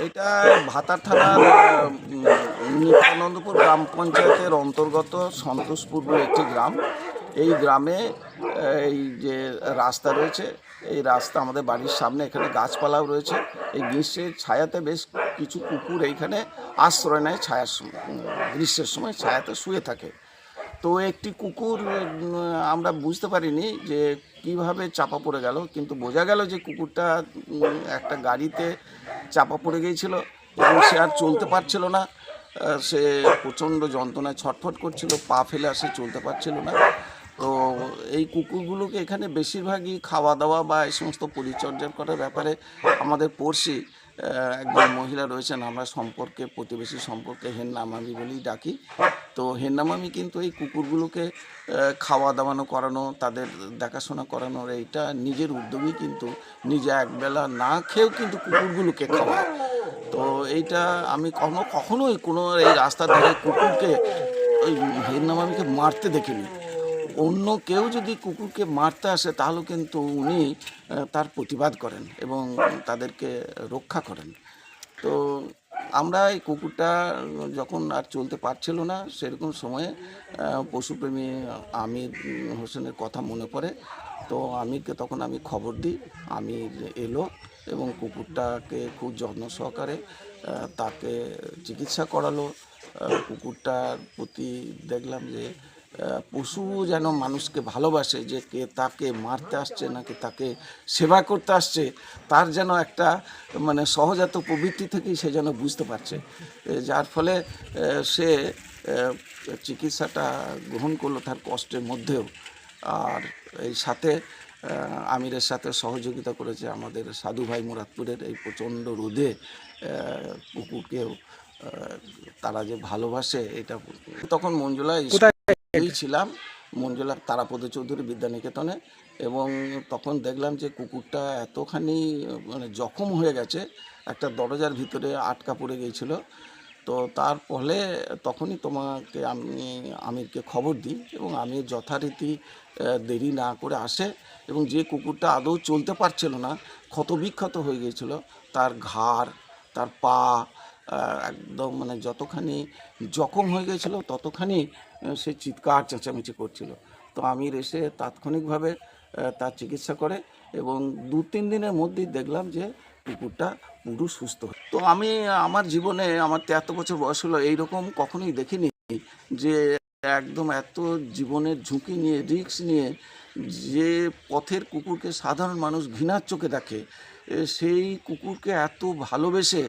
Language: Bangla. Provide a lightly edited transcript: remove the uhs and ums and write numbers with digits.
এটা ভাতার থানার নিত্যানন্দপুর গ্রাম পঞ্চায়েতের অন্তর্গত সন্তোষপুর বলে একটি গ্রাম। এই গ্রামে এই যে রাস্তা রয়েছে, এই রাস্তা আমাদের বাড়ির সামনে, এখানে গাছপালাও রয়েছে। এই গ্রীষ্মের ছায়াতে বেশ কিছু কুকুর এইখানে আশ্রয় নেয়, গ্রীষ্মের সময় ছায়াতে শুয়ে থাকে। তো একটি কুকুর আমরা বুঝতে পারিনি যে কিভাবে চাপা পড়ে গেল, কিন্তু বোঝা গেল যে কুকুরটা একটা গাড়িতে চাপা পড়ে গিয়েছিল এবং সে আর চলতে পারছিল না। সে প্রচণ্ড যন্ত্রণায় ছটফট করছিল, পা ফেলে আর সে চলতে পারছিল না। তো এই কুকুরগুলোকে এখানে বেশিরভাগই খাওয়া দাওয়া বা এই সমস্ত পরিচর্যা করার ব্যাপারে আমাদের পড়শি একজন মহিলা রয়েছেন, আমরা সম্পর্কে প্রতিবেশী সম্পর্কে হেন্না মামি বলেই ডাকি। তো হেন্না মামি কিন্তু এই কুকুরগুলোকে খাওয়া দাওয়ানো করানো, তাদের দেখাশোনা করানোর এইটা নিজের উদ্যোগেই কিন্তু নিজে একবেলা না খেয়েও কিন্তু কুকুরগুলোকে খাওয়ায়। তো এইটা আমি কখনোই কোনো এই রাস্তার ধারে কুকুরকে ওই হেন্না মামিকে মারতে দেখিনি। অন্য কেউ যদি কুকুরকে মারতে আসে তাহলে কিন্তু উনি তার প্রতিবাদ করেন এবং তাদেরকে রক্ষা করেন। তো আমরা এই কুকুরটা যখন আর চলতে পারছিল না, সেরকম সময়ে পশুপ্রেমী আমির হোসেনের কথা মনে পড়ে। তো আমিরকে তখন আমি খবর দিই। আমির এলো এবং কুকুরটাকে খুব যত্ন সহকারে তাকে চিকিৎসা করালো। কুকুরটার প্রতি দেখলাম যে পশু যেন মানুষকে ভালোবাসে, যে কে তাকে মারতে আসছে নাকি তাকে সেবা করতে আসছে, তার যেন একটা মানে সহজাত প্রবৃত্তি থেকেই সে যেন বুঝতে পারছে, যার ফলে সে চিকিৎসাটা গ্রহণ করলো তার কষ্টের মধ্যেও। আর এই সাথে আমিরের সাথে সহযোগিতা করেছে আমাদের সাধু ভাই মুরাদপুরের। এই প্রচণ্ড রোদে কুকুরকেও তারা যে ভালোবাসে এটা। তখন মঞ্জুলা ছিলাম, মঞ্জুলা তারাপদ চৌধুরী বিদ্যানিকেতনে, এবং তখন দেখলাম যে কুকুরটা এতখানি মানে জখম হয়ে গেছে, একটা দরজার ভিতরে আটকা পড়ে গিয়েছিল। তো তার ফলে তখনই তোমাকে আমি আমিরকে খবর দিই এবং আমির যথারীতি দেরি না করে আসে, এবং যে কুকুরটা আদৌ চলতে পারছিল না, ক্ষতবিক্ষত হয়ে গিয়েছিল, তার ঘাড়, তার পা একদম মানে যতখানি জখম হয়ে গিয়েছিল ততখানি সে চিৎকার চেঁচামেচি করছিল। তো আমির এসে তাৎক্ষণিকভাবে তার চিকিৎসা করে এবং 2-3 দিনের মধ্যেই দেখলাম যে কুকুরটা পুরো সুস্থ। তো আমি আমার জীবনে, আমার 73 বছর বয়স হলো, এইরকম কখনোই দেখিনি যে একদম এত জীবনের ঝুঁকি নিয়ে, রিস্ক নিয়ে, যে পথের কুকুরকে সাধারণ মানুষ ঘৃণার চোখে দেখে, সেই কুকুরকে এত ভালোবেসে